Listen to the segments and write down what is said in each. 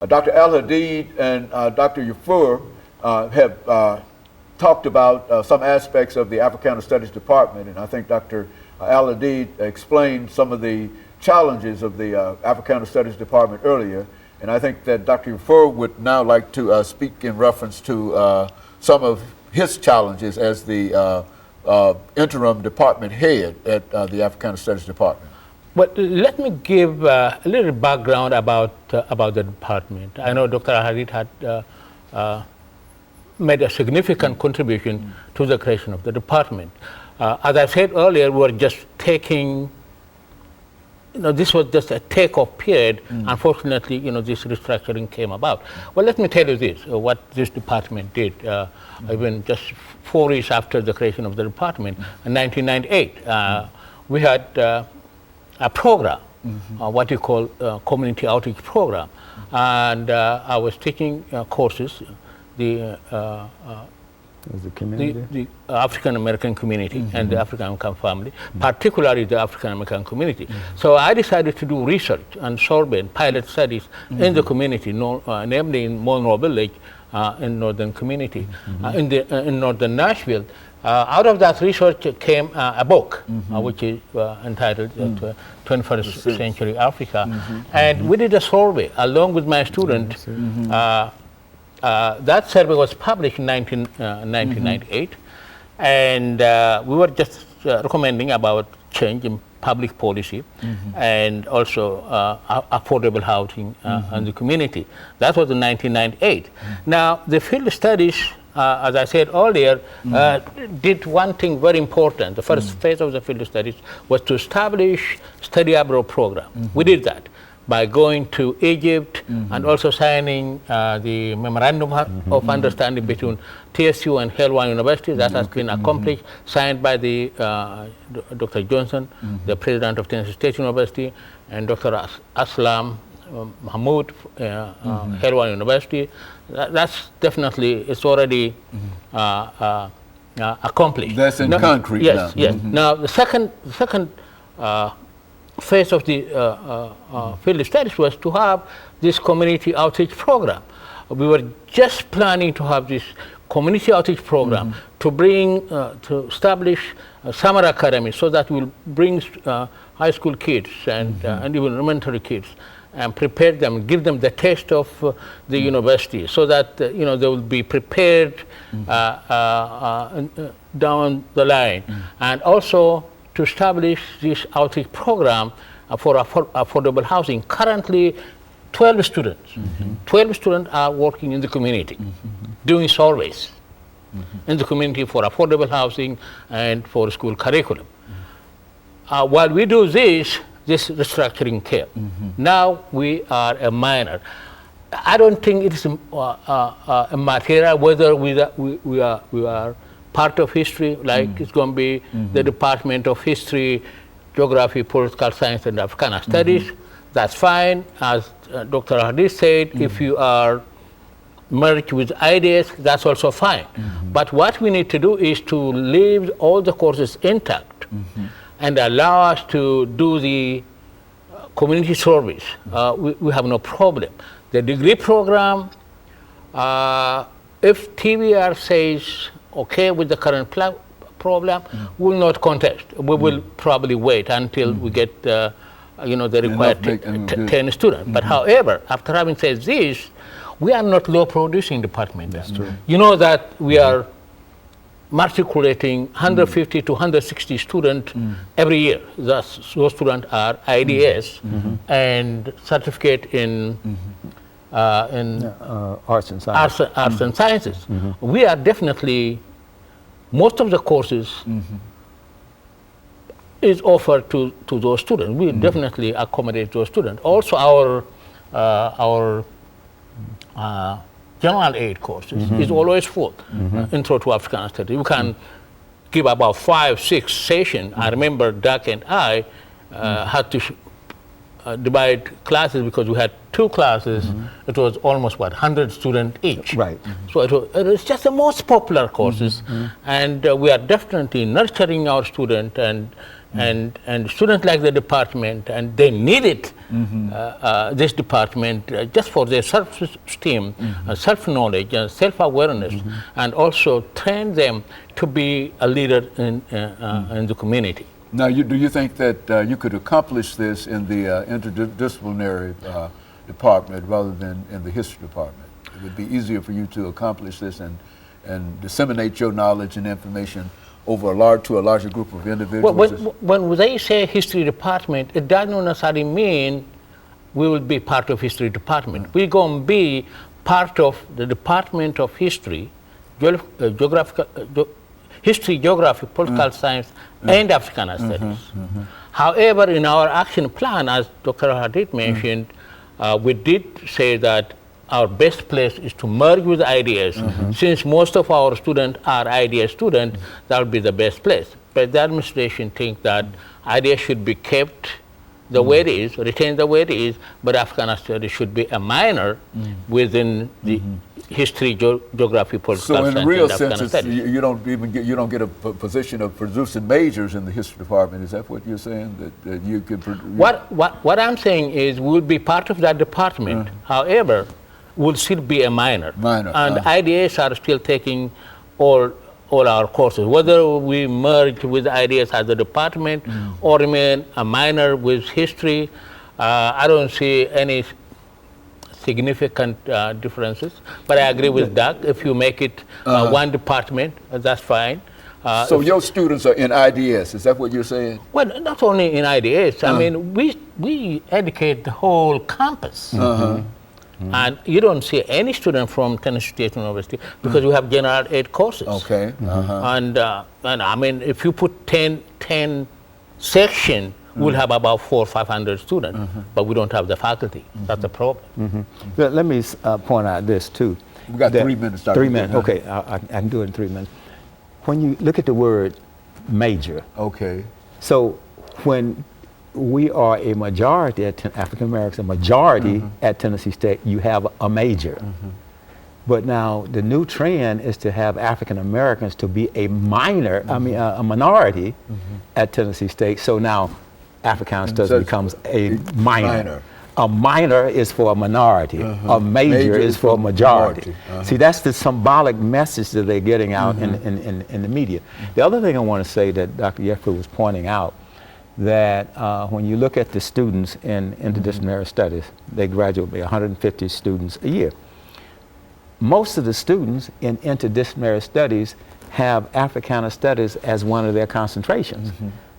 Dr. Al-Hadid and Dr. Yafur have talked about some aspects of the Africana Studies Department, and I think Dr. Al-Hadid explained some of the challenges of the Africana Studies Department earlier, and I think that Dr. Yafur would now like to speak in reference to some of his challenges as the interim department head at the Africana Studies Department. Well, let me give a little background about the department. I know Dr. Al-Hadid had made a significant contribution to the creation of the department. As I said earlier, we were just taking, this was just a take-off period. Unfortunately, this restructuring came about. Well, let me tell you this, what this department did. Even just 4 years after the creation of the department, in 1998, we had a program, what you call community outreach program, and I was taking courses, the African American community and the African American family, particularly the African American community. So I decided to do research and survey and pilot studies in the community, namely in Monroe Village, in northern community, in northern Nashville. Out of that research came a book, which is entitled 21st Century Africa. And we did a survey along with my student. That survey was published in 1998. And we were just recommending about change in public policy and also affordable housing in the community. That was in 1998. Now, the field studies, as I said earlier, did one thing very important. The first phase of the field studies was to establish study abroad program. We did that by going to Egypt and also signing the memorandum of understanding between TSU and Helwan University. That has been accomplished, signed by the Dr. Johnson, the president of Tennessee State University, and Dr. Aslam Mahmoud, Helwan University. That's definitely, it's already accomplished. That's in concrete yes, now. Yes. Now, the second phase of the field studies was to have this community outreach program. We were just planning to have this community outreach program to bring, to establish summer academy so that we'll bring high school kids and even elementary kids and prepare them, give them the taste of the university so that, they will be prepared down the line. And also to establish this outreach program for affordable housing. Currently, 12 students. 12 students are working in the community, doing surveys in the community for affordable housing and for school curriculum. While we do this restructuring came. Now we are a minor. I don't think it is a material whether we are part of history, like it's going to be the Department of History, Geography, Political Science, and Africana Studies. That's fine. As Dr. Al-Hadid said, if you are merged with ideas, that's also fine. But what we need to do is to leave all the courses intact and allow us to do the community service. We have no problem. The degree program, if TBR says okay with the current program, we will not contest. We will probably wait until we get the required 10 students. But however, after having said this, we are not low producing department. That's true. You know that we are matriculating 150 to 160 students every year. Those students are IDS and certificate in arts and science. Arts and sciences. We are definitely, most of the courses is offered to those students. We definitely accommodate those students. Also, our general aid courses is always full. Intro to Africana Studies. You can give about 5, 6 sessions. I remember Doug and I had to divide classes because we had 2 classes. It was almost 100 students each. Right. So it was just the most popular courses, and we are definitely nurturing our students and and students like the department, and they needed this department just for their self-esteem, self-knowledge, and self-awareness, and also train them to be a leader in the community. Now, do you think that you could accomplish this in the interdisciplinary department rather than in the history department? It would be easier for you to accomplish this and disseminate your knowledge and information over to a larger group of individuals? When they say history department, it does not necessarily mean we will be part of history department. We're going to be part of the Department of History, Geography, Political Science, and Africana Studies. However, in our action plan, as Dr. Hadid mentioned, we did say that our best place is to merge with IDS. Since most of our students are IDS students, that would be the best place. But the administration thinks that IDS should be kept the way it is, retained the way it is, but Africana Studies should be a minor within the history, geography, political science. So in a real sense, you don't get a position of producing majors in the history department. Is that what you're saying? That you could? What I'm saying is we'll be part of that department. However, we'll still be a minor. And IDS are still taking all our courses, whether we merge with IDS as a department or remain a minor with history. I don't see any significant differences, but I agree with Doug. If you make it one department, that's fine. So your students are in IDS, is that what you're saying? Well, not only in IDS. I mean, we educate the whole campus. And you don't see any student from Tennessee State University because we have general ed courses. Okay. And I mean, if you put 10 section, we'll have about 400 or 500 students, but we don't have the faculty. That's the problem. Let me point out this too. We got 3 minutes. 3 minutes. Okay, I can do it in 3 minutes. When you look at the word major. Okay. So when we are a majority African Americans, a majority at Tennessee State, you have a major. But now the new trend is to have African Americans to be a minor, a minority at Tennessee State. So now Africana Studies becomes a minor. A minor is for a minority. A major is for a majority. See, that's the symbolic message that they're getting out in the media. The other thing I want to say that Dr. Yefru was pointing out, that when you look at the students in interdisciplinary studies, they graduate by 150 students a year. Most of the students in interdisciplinary studies have Africana Studies as one of their concentrations.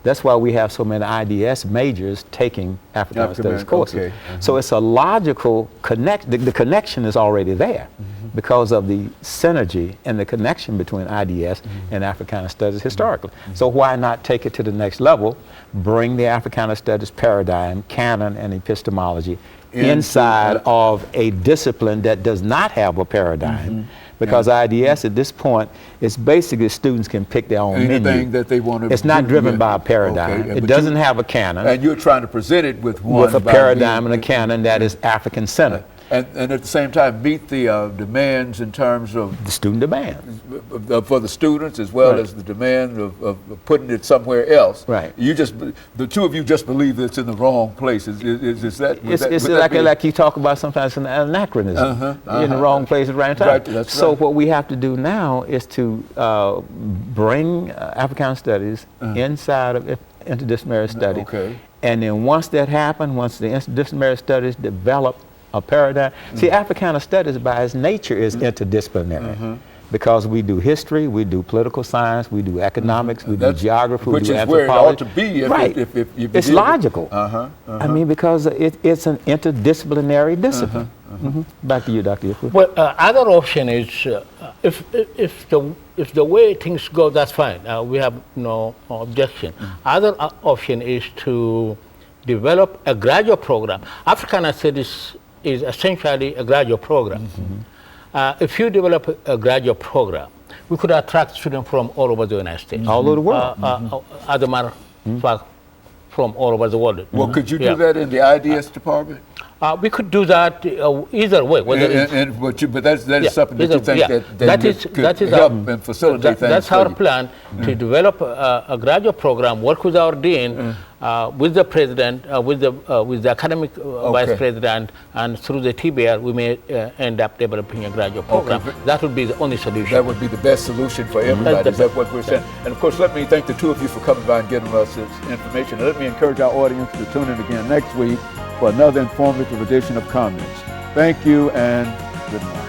That's why we have so many IDS majors taking Africana Studies courses. So it's a logical the connection is already there because of the synergy and the connection between IDS and Africana Studies historically. So why not take it to the next level, bring the Africana Studies paradigm, canon, and epistemology inside of a discipline that does not have a paradigm. Because IDS at this point, it's basically students can pick their own menu. That they want to. It's not driven by a paradigm. It doesn't have a canon. And you're trying to present it with one. With a paradigm and a canon that is African-centered. And at the same time meet the demands in terms of the student demands for the students as well as the demand of putting it somewhere else. Right. The two of you just believe it's in the wrong place. Is that? It's like you talk about sometimes an anachronism. In the wrong place at the right time. Right, that's so what we have to do now is to bring Africana Studies inside of interdisciplinary study. And then once that happens, once the interdisciplinary studies develop a paradigm. See, Africana Studies by its nature is interdisciplinary because we do history, we do political science, we do economics, we do geography, we do anthropology. Which is where it ought to be. It's logical. I mean, because it's an interdisciplinary discipline. Back to you, Dr. Yefru. Well, other option is if the way things go, that's fine. We have no objection. Other option is to develop a graduate program. Africana Studies is essentially a graduate program. If you develop a graduate program, we could attract students from all over the United States. All over the world. As a matter of fact, from all over the world. Well, could you do that in the IDS department? We could do that either way. Whether But that is something that you think that could help and facilitate things. That's our plan, to develop a graduate program, work with our dean, with the president, with the academic vice president, and through the TBR, we may end up developing a graduate program. That would be the only solution. That would be the best solution for everybody. Is that what we're saying? And of course, let me thank the two of you for coming by and giving us this information. And let me encourage our audience to tune in again next week for another informative edition of Comments. Thank you and good night.